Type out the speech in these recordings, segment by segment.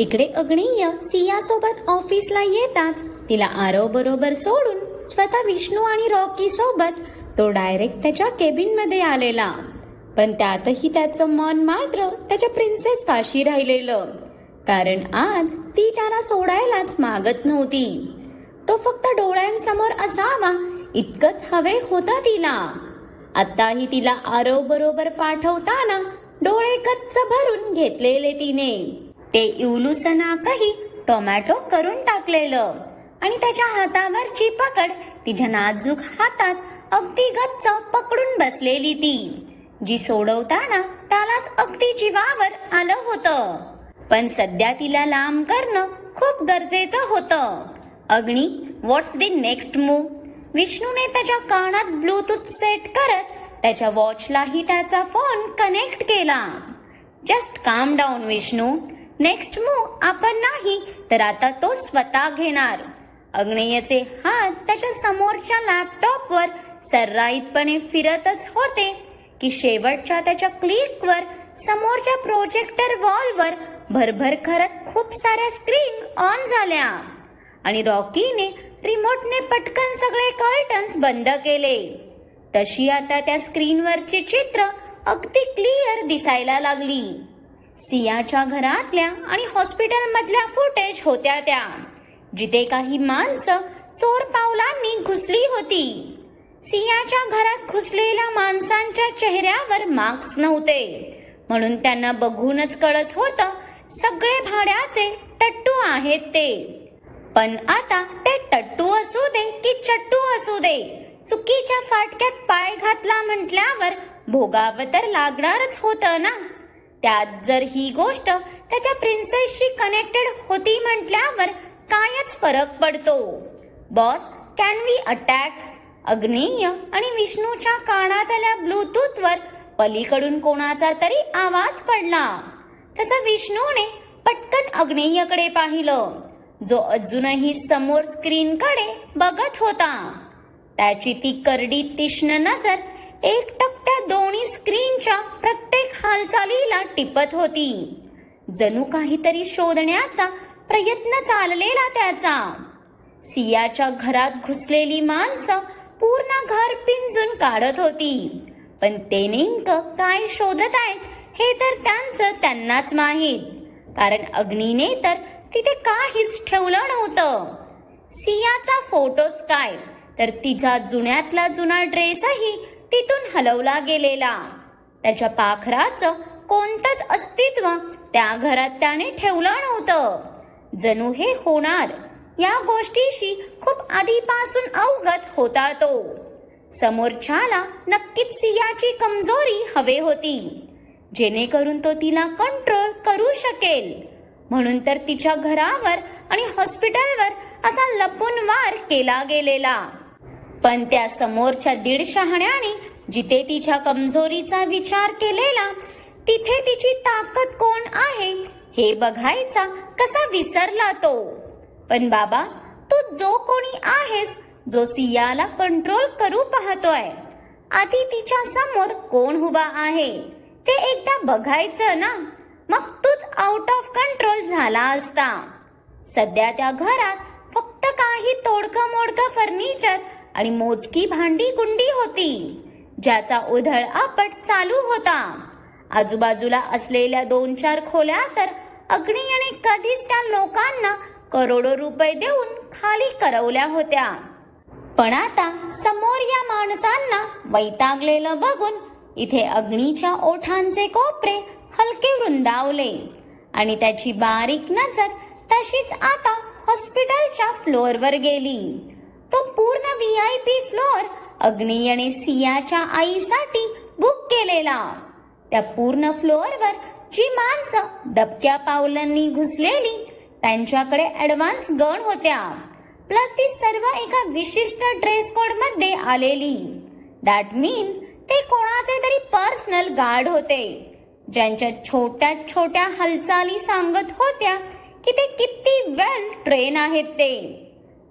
इकडे अग्नेय सियासोबत ऑफिसला येताच तिला आरव बरोबर सोडून स्वतः विष्णू आणि रॉकी सोबत तो डायरेक्ट त्याच्या केबिन मध्ये आलेला. पण त्यातही त्याचं मन मात्र त्याच्या प्रिन्सेस पाशी राहिलेलं, कारण आज ती त्याला सोडायलाच मागत नव्हती. तो फक्त डोळ्यांसमोर असावा इतकंच हवे होतं तिला. आताही तिला आरव बरोबर पाठवताना डोळे कच्च भरून घेतलेले तिने. ते इवलूचं नाकही टोमॅटो करून टाकलेलं आणि त्याच्या हातावरची पकड तिच्या नाजूक हातात अगदी गच्च पकडून बसलेली ती, जी सोडवताना त्यालाच अगदी जीवावर आलं होतं. पण सध्या तिला लांब करणं खूप गरजेचं होतं. अग्नी, व्हॉट्स द नेक्स्ट मूव? विष्णूने त्याच्या कानात ब्लूटूथ सेट करत त्याच्या वॉचलाही त्याचा फोन कनेक्ट केला. जस्ट काम डाऊन विष्णू. नेक्स्ट मूव आपण नाही तर आता तो स्वतः घेणार. अग्नेयचे हात त्याच्या समोरच्या लॅपटॉपवर सर्राईतपणे फिरतच होते की शेवटच्या त्याच्या क्लिकवर समोरच्या प्रोजेक्टर वॉलवर भरभर करत खूप साऱ्या स्क्रीन ऑन झाल्या आणि रॉकीने रिमोटने पटकन सगळे कर्टन्स बंद केले. तशी आता त्या स्क्रीनवरची चित्र अगदी क्लिअर दिसायला लागली. सियाच्या घरातल्या आणि हॉस्पिटल मधल्या फुटेज होत्या त्या, जिथे काही माणसं चोर पावलांनी घुसली होती. सियाच्या घरात घुसलेल्या माणसांच्या चेहऱ्यावर मास्क नव्हते, म्हणून त्यांना बघूनच कळत होतं सगळे भाड्याचे टट्टू आहेत ते. पण आता ते टट्टू असू दे की चट्टू असू दे, चुकीच्या फाटक्यात पाय घातला म्हटल्यावर भोगावं तर लागणारच होतं ना. त्यात जर ही गोष्ट त्याच्या प्रिन्सेसशी कनेक्टेड होती म्हटल्यावर कायच फरक पडतो. Boss, can we attack? अग्नेय आणि विष्णूच्या कानात आल्या ब्लूटूथवर पलीकडून कोणाचा तरी आवाज पडला. तसा विष्णूने पटकन अग्नेयकडे पाहिलं, जो अजूनही समोर स्क्रीनकडे बघत होता. त्याची ती करडी तीक्ष्ण नजर एकटक त्या दोन्ही स्क्रीनच्या प्रत्येक हालचालीला टिपत होती. जणू काहीतरी शोधण्याचा प्रयत्न चाललेला त्याचा. सियाच्या घरात घुसलेली माणसं पूर्ण घर पिंजून काढत होती, पण ते नेमकं काय शोधत आहेत हे तर त्यांनाच माहीत, कारण अग्नीने तर तिथे काहीच ठेवलं नव्हतं. सियाचा फोटोच काय, तर तिचा जुन्यातला जुना ड्रेसही तिथून हलवला गेलेला. त्याच्या पाखराचं कोणतंच अस्तित्व त्या घरात त्याने ठेवलं नव्हतं. जणू हे होणार या गोष्टीशी खूप आधीपासून अवगत होता तो. समोरच्याला नक्कीच सियाची कमजोरी हवे होती, जेणेकरून तो तिला कंट्रोल करू शकेल. म्हणून तर तिच्या घरावर आणि हॉस्पिटलवर असा लपून वार केला गेलेला. पण त्या समोरच्या दीड शहाण्याने जिथे तिच्या कमजोरीचा विचार केलेला, तिथे तिची ताकद कोण आहे हे बघायचा कसा विसरला तो. पण बाबा, तू जो कोणी आहेस, जो सियाला कंट्रोल करू पाहतोय, आधी तिच्या समोर कोण उभा आहे ते एकदा बघायचं ना. मग तूच आउट ऑफ कंट्रोल झाला असता. सध्या त्या घरात फक्त काही तोडकं मोडकं फर्निचर आणि मोजकी भांडी कुंडी होती, ज्याचा उधळआपट चालू होता. आजूबाजूला असलेल्या 2-4 खोल्या तर अग्नीने कधीच त्या लोकांना करोडो रुपये देऊन खाली करवल्या होत्या. पण आता समोर या माणसांना वैतागलेलं बघून इथे अग्नीच्या ओठांचे कोपरे हलके वृंदावले आणि त्याची बारीक नजर तशीच आता हॉस्पिटलच्या फ्लोअरवर गेली. तो पूर्ण VIP फ्लोअर अग्नीने सियाच्या आईसाठी बुक केलेला. त्या पूर्ण फ्लोअरवर जी माणसं दबक्या पावलांनी घुसलेली, त्यांच्याकडे ॲडव्हान्स गन होत्या. प्लस ती सर्व एका विशिष्ट ड्रेस कोड मध्ये आलेली. दॅट मीन ते कोणाचे तरी पर्सनल गार्ड होते, ज्यांच्या छोट्या छोट्या हालचाली सांगत होत्या की ते किती वेल ट्रेन आहेत ते.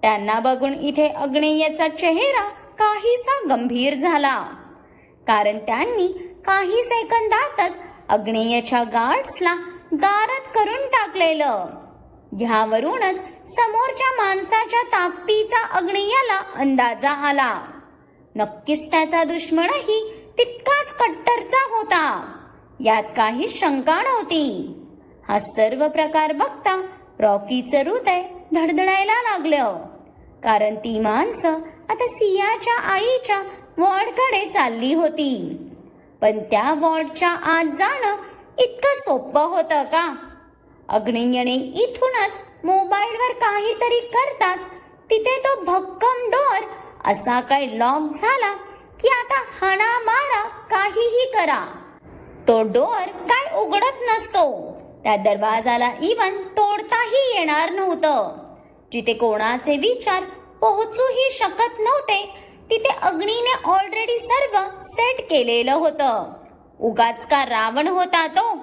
त्यांना बघून इथे अग्नेयचा चेहरा काहीसा गंभीर झाला, कारण त्यांनी काही सेकंदातच अग्नेयच्या गार्ड्सला गारद करून टाकलेलं. ह्यावरूनच समोरच्या माणसाच्या ताकदीचा अग्नियाला अंदाजा आला. नक्कीच त्याचा दुश्मनही तितकाच कट्टरचा होता, यात काही शंका नव्हती. हा सर्व प्रकार बघता रॉकीचं हृदय धडधडायला लागलं, कारण ती माणसं आता सियाच्या आईच्या वॉर्डकडे चालली होती. पण त्या वॉर्डच्या आत जाणं इतकं सोपं होतं का? अग्नियने इथूनच मोबाईलवर काहीतरी करताच तिथे तो भक्कम डोअर असा काय लॉक झाला की आता हाणा मारा काहीही करा, तो डोअर काय उघडत नसतो. त्या दरवाजाला इवन तोडताही येणार नव्हतं. जिथे कोणाचे विचार पोहोचूही शकत नव्हते तिथे अग्नीने ऑलरेडी सर्व सेट केलेलं होतं. उगाच का रावण होता तो?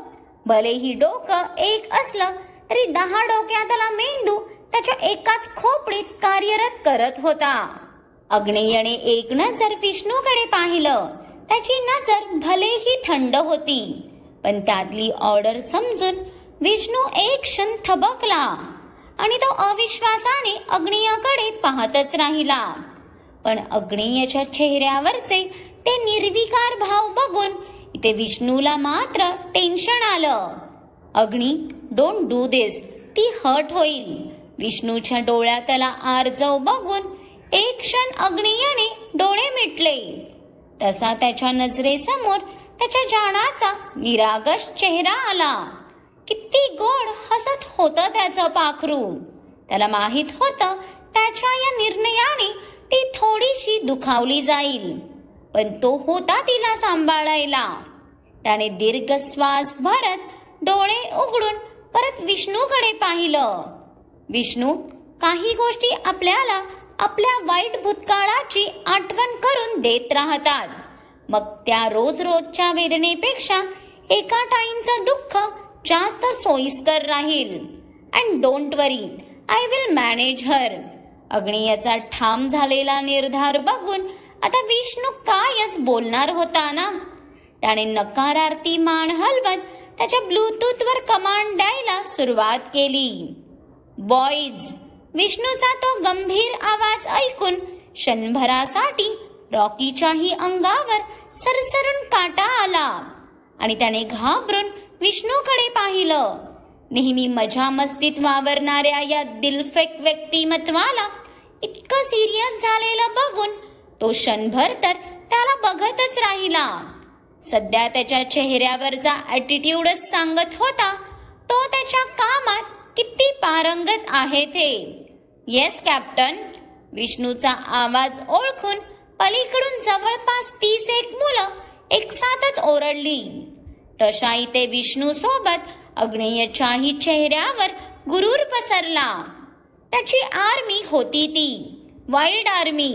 भलेही डोकं एक असलं तरी 10 डोक्यातला मेंदू त्याच्या एकाच खोपडीत कार्यरत करत होता. अग्नेयने एक नजर विष्णूकडे पाहिलं. त्याची नजर भलेही थंड होती, पण त्यातली ऑर्डर समजून विष्णू एक क्षण थबकला आणि तो अविश्वासाने अग्नेयकडे पाहतच राहिला. पण अग्नेयच्या चेहऱ्यावरचे ते निर्विकार भाव बघून इथे विष्णूला मात्र टेन्शन आलं. अग्नी, डोंट डू दिस, ती हर्ट होईल. विष्णूच्या डोळ्यातला आर्जव बघून एक क्षण अग्नेयने डोळे मिटले. तसा त्याच्या नजरेसमोर त्याच्या जाणाचा निरागस चेहरा आला. किती गोड हसत होतं त्याचं पाखरू. त्याला माहित होतं त्याच्या या निर्णयाने ती थोडीशी दुखावली जाईल, पण तो होता तिला सांभाळायला. त्याने दीर्घ श्वास भरत डोळे उघडून परत विष्णूकडे पाहिलं. विष्णू, काही गोष्टी आपल्याला आपल्या वाईट भूतकाळाची आठवण करून देत राहतात. मग त्या रोज रोजच्या वेदनेपेक्षा एका टाईमचं दुःख जास्त सोयीस्कर राहील. And don't worry, I will manage her. अग्नियाचा ठाम झालेला निर्धार बघून आता विष्णू कायच बोलणार होता ना. त्याने नकारार्थी मान हलवत त्याच्या ब्लूटूथवर कमांड द्यायला सुरुवात केली. बॉईज. विष्णूचा तो गंभीर आवाज ऐकून क्षणभरासाठी रॉकीच्याही अंगावर सरसरून काटा आला आणि त्याने घाबरून विष्णूकडे पाहिलं. नेहमी मजा मस्तीत वावरणाऱ्या या दिलफेक व्यक्तिमत्वाला इतकं सिरियस झालेलं बघून तो क्षणभर तर त्याला बघतच राहिला. सध्या त्याच्या चेहऱ्यावरचा ॲटिट्यूडच सांगत होता तो त्याच्या कामात किती पारंगत आहे ते. Yes captain. विष्णूचा आवाज ओळखून पलीकडून जवळपास 30 मुलं एकसाथच ओरडली. तशा इथे विष्णू सोबत अग्नेयच्याही चेहऱ्यावर गुरूर पसरला. त्याची आर्मी होती ती, वाईल्ड आर्मी.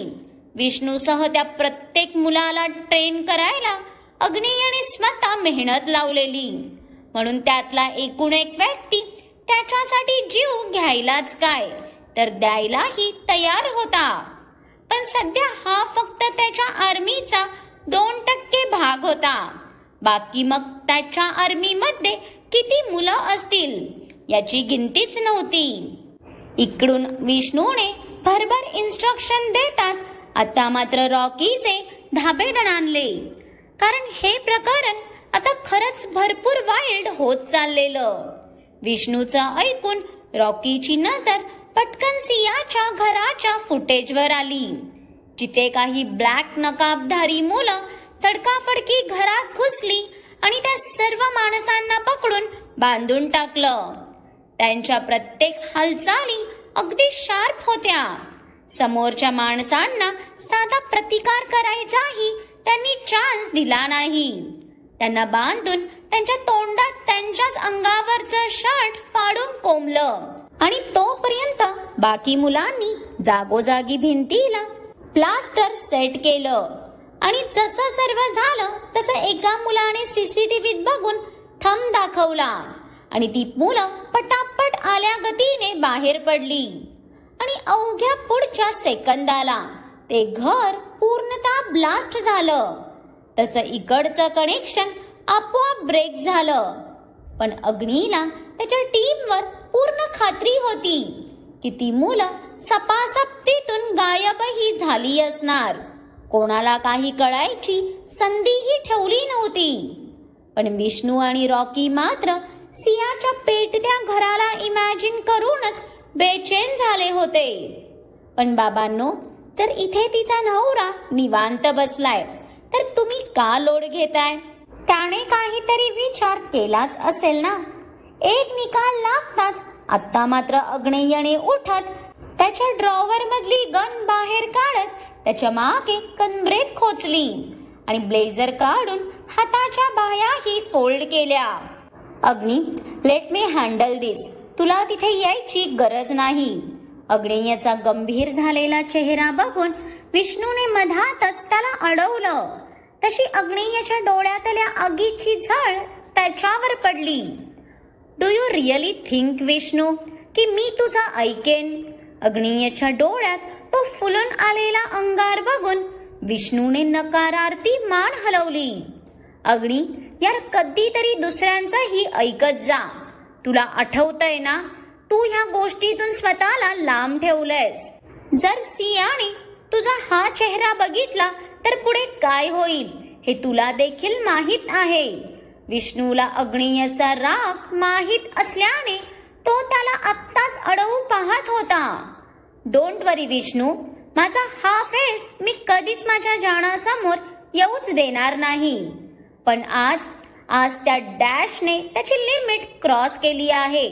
विष्णूसह त्या प्रत्येक मुलाला ट्रेन करायला अग्नेयने स्वतः मेहनत लावलेली, म्हणून त्यातला एकूण एक व्यक्ती त्याच्यासाठी जीव घ्यायलाच काय तर द्यायलाही तयार होता. पण सध्या हा फक्त त्याच्या आर्मीचा 2% भाग होता. बाकी मग त्याच्या आर्मीमध्ये किती मुलं असतील याची गिनतीच नव्हती. इकडून विष्णूने भरभर इन्स्ट्रक्शन देताच आता मात्र रॉकीचे धाबे दणाणले, कारण हे प्रकरण आता खरंच भरपूर वाईल्ड होत चाललेलं. विष्णूचं ऐकून रॉकीची नजर पटकन सियाच्या घराच्या फुटेजवर आली, जिथे काही ब्लॅक नकाबधारी मुलं तडकाफडकी घरात घुसली आणि त्या सर्व माणसांना पकडून बांधून टाकलं. त्यांच्या प्रत्येक हालचाली अगदी शार्प होत्या. समोरच्या माणसांना साधा प्रतिकार करायचाही त्यांनी चान्स दिला नाही. त्यांना बांधून त्यांच्या तोंडात त्यांच्याच अंगावरचं शर्ट फाडून कोंबलं आणि तोपर्यंत बाकी मुलांनी जागोजागी भिंतीला प्लास्टर सेट केलं. आणि जसं सर्व झालं तसं एका मुलाने CCTVत बघून थंब दाखवला आणि ती मुलं पटापट आल्या गतीने बाहेर पडली आणि अवघ्या पुढच्या सेकंदाला ते घर पूर्णतः ब्लास्ट झालं. तसं इकडचं कनेक्शन आपोआप ब्रेक झालं. पण अग्नीला त्याच्या टीमवर पूर्ण खात्री होती की ती मुलं सपासप गायबही झाली असणार. कोणाला काही कळायची संधीही ठेवली नव्हती. पण विष्णू आणि रॉकी मात्र सियाच्या पेटत्या घराला इमॅजिन करूनच बेचैन झाले होते. पण बाबांनो, जर इथे तिचा नवरा निवांत बसलाय तर तुम्ही का लोड घेताय? त्याने काहीतरी विचार केलाच असेल ना. एक निकाल लागताच आत्ता मात्र अग्नेयने उठत त्याच्या ड्रॉवर मधली गन बाहेर काढत त्याच्या मागे कणभरेत खोचली आणि ब्लेझर काढून हाताच्या बाह्याही फोल्ड केल्या. अग्नी, लेट मी हँडल दिस. तुला तिथे यायची गरज नाही. अग्नेयचा गंभीर झालेला चेहरा बघून विष्णूने मधातच त्याला अडवलं. तशी अग्नेयच्या डोळ्यातल्या आगीची झळ त्याच्यावर पडली. Do you really think Vishnu की मी तुझा ऐकेन? अग्नेयच्या डोळ्यात तो फुलून आलेला अंगार बघून विष्णूने नकारार्थी मान हलवली. अग्नी, यार कधीतरी दुसऱ्यांचंही ऐकत जा. तुला आठवतंय ना, तू ह्या गोष्टीतून स्वतःला लांब ठेवलंयस. जर सियाने तुझा हा चेहरा बघितला तर पुढे काय होईल हे तुला देखील माहित आहे. विष्णूला अग्नेयचा राग माहित असल्याने तो त्याला आत्ताच अडवू पाहत होता. डोंट वरी विष्णू, माझा हा फेस मी कधीच माझ्या जाण्यासमोर येऊच देणार नाही. पण आज त्या डॅशने त्याची लिमिट क्रॉस केली आहे.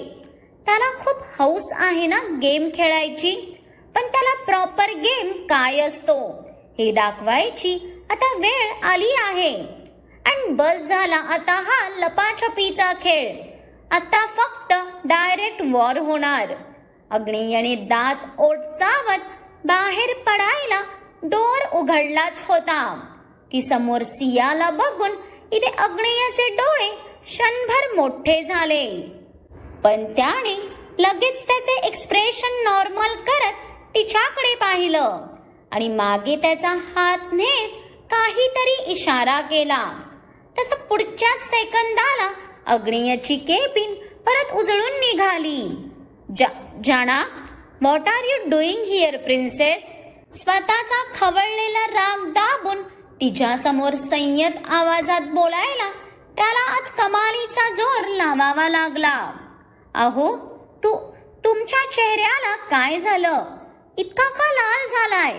त्याला खूप हौस आहे ना गेम खेळायची, पण त्याला प्रॉपर गेम काय असतो हे दाखवायची आता वेळ आली आहे. आणि बस झाला आता हा लपाछपीचा खेळ. आता फक्त डायरेक्ट वॉर होणार. अग्नेयने दात ओठ चावत बाहेर पडायला डोर उघडलाच होता की समोर सियाला बघून इथे अग्नेयचे डोळे क्षणभर मोठे झाले. पण त्याने लगेच त्याचे एक्सप्रेशन नॉर्मल करत तिच्याकडे पाहिलं आणि मागे त्याचा हात नेत काहीतरी इशारा केला. तसं पुढच्याच सेकंदाला अग्नेयची केबिन परत उजळून निघाली. जाना, what are you doing here princess? स्वतःचा खवळलेला राग दाबून तिच्या समोर संयत आवाजात बोलायला त्याला आज कमालीचा जोर लावावा लागला. अहो, तुमच्या चेहऱ्याला काय झालं? इतका का लाल झालाय?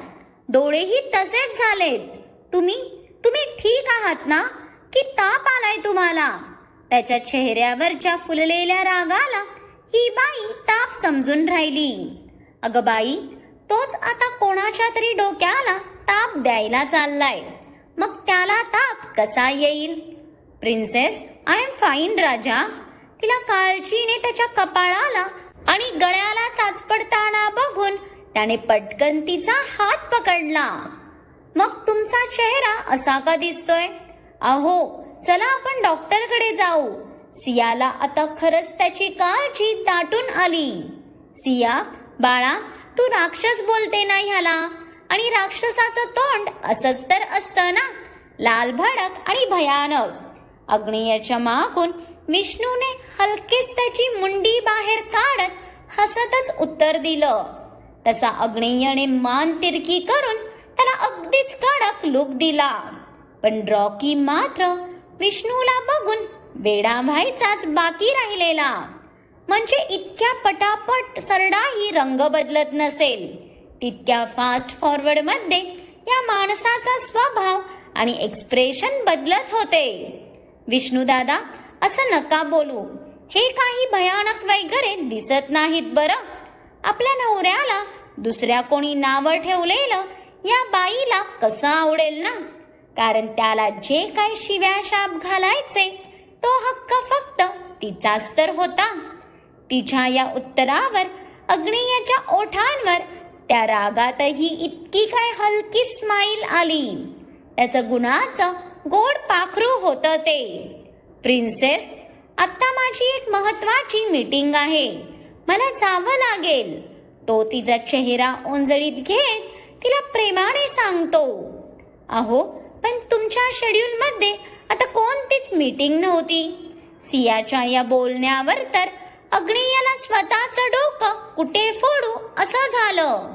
डोळेही तसेच झालेत. तुम्ही ठीक आहात ना? की ताप आलाय तुम्हाला? त्याच्या चेहऱ्यावरच्या फुललेल्या रागाला ही बाई ताप समजून राहिली. अगं बाई, तोच आता कोणाच्या तरी डोक्याला ताप द्यायला चाललाय, मग त्याला ताप कसा येईल? प्रिन्सेस, आय एम फाईन राजा. तिला काळजीने त्याच्या कपाळाला आणि गळ्याला चाचपडताना बघून त्याने पटकन तिचा हात पकडला. मग तुमचा चेहरा असा का दिसतोय? अहो, चला आपण डॉक्टरकडे जाऊ. सियाला आता खरंच त्याची काळजी दाटून आली. सिया बाळा, तू राक्षस बोलते ना ह्याला, आणि राक्षसाचं तोंड असंच तर असतं ना, लाल भडक आणि भयानक. अग्नेयच्या मागून विष्णूने हलकेच त्याची मुंडी बाहेर काढत हसतच उत्तर दिलं. तसा अग्नेयने मान तिरकी करून त्याला अगदीच कडक लुक दिला. पण रॉकी मात्र विष्णूला बघून वेडा व्हायचाच बाकी राहिलेला. म्हणजे इतक्या पटापट सरडाही रंग बदलत नसेल, तितक्या फास्ट फॉरवर्ड मध्ये या माणसाचा स्वभाव आणि एक्सप्रेशन बदलत होते. विष्णू दादा, असं नका बोलू. हे काही भयानक वगैरे दिसत नाहीत बरं. आपल्या नवऱ्याला दुसऱ्या कोणी नावं ठेवलेलं या बाईला कसं आवडेल ना? कारण त्याला जे काही शिव्या शाप घालायचे तो हक्क फक्त तिचाच तर होता. तिच्या या उत्तरावर अग्नेयच्या ओठांवर त्या रागातही इतकी काय हलकी स्माईल आली. त्याचं गुणाचं गोड पाखरू होतं ते. प्रिन्सेस, आता माझी एक महत्वाची मीटिंग आहे, मला जावं लागेल. तो तिचा चेहरा ओंजळीत घेत तिला प्रेमाने सांगतो. अहो, पण तुमच्या शेड्यूल मध्ये आता कोणतीच मीटिंग नव्हती. सियाच्या या बोलण्यावर तर अग्नेयाला स्वतःचं डोकं कुठे फोडू असं झालं.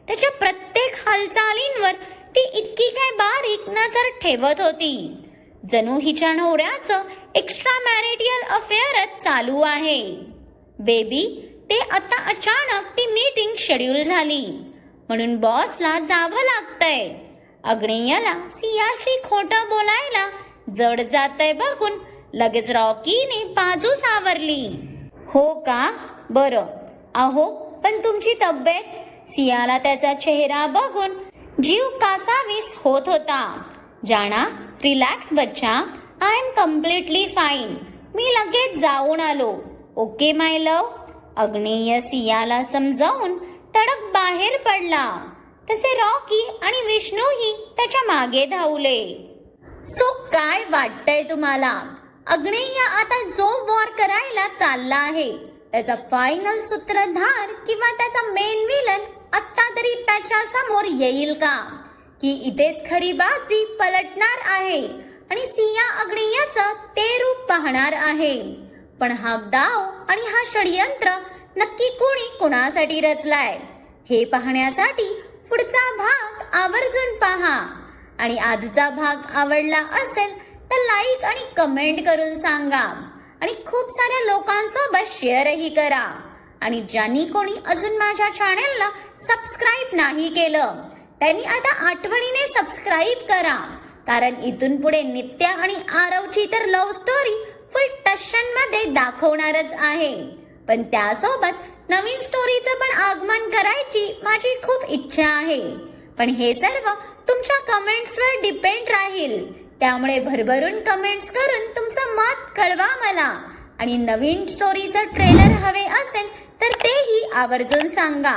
त्याच्या प्रत्येक हालचालींवर ती इतकी काय बारीक नजर ठेवत होती, जणू हिच्या नवऱ्याचं एक्स्ट्रा मॅरिटल अफेअरच चालू आहे. बेबी, ते आता अचानक ती मीटिंग शेड्यूल झाली म्हणून बॉसला जावं लागतंय. अग्नेयाला सियाशी खोटं बोलायला जड जातंय बघून लगेच रॉकीने बाजू सावरली. हो का? बरं. अहो, पण तुमची तब्येत? सियाला त्याचा चेहरा बघून जीव कासावीस होत होता. जाना, रिलॅक्स बच्चा, आय एम कम्प्लिटली फाईन. मी लगेच जाऊन आलो. ओके माय लव. अग्नेय सियाला समजावून तडक बाहेर पडला. तसे रॉकी आणि विष्णूही त्याच्या मागे धावले. सो काय वाटतंय तुम्हाला? अग्नेय आता जो वॉर करायला चालला आहे त्याचा फायनल सूत्रधार किंवा त्याचा मेन विलन आत्ता तरी त्याच्या समोर येईल का? की इथेच खरी बाजी पलटणार आहे आणि सिया अग्नेयचं ते रूप पाहणार आहे? पण हा डाव आणि हा षडयंत्र नक्की कोणी कोणासाठी रचलाय हे पाहण्यासाठी पुढचा भाग आवर्जून पहा. आणि आजचा भाग आवडला असेल तर लाईक आणि कमेंट करून सांगा आणि खूप साऱ्या लोकांसोबत शेअरही करा. आणि ज्यांनी कोणी अजून माझ्या चॅनलला सबस्क्राईब नाही केलं त्यांनी आता आठवणीने सबस्क्राईब करा, कारण इथून पुढे नित्या आणि आरवची तर लव्ह स्टोरी फुल टशन मध्ये दाखवणारच आहे. पण त्यासोबत नवीन स्टोरीचं पण आगमन करायची माझी खूप इच्छा आहे. पण हे सर्व तुमच्या कमेंट्सवर डिपेंड राहील, त्यामुळे भरभरून कमेंट्स करून तुमचं मत कळवा मला. आणि नवीन स्टोरीचं ट्रेलर हवे असेल तर तेही आवर्जून सांगा.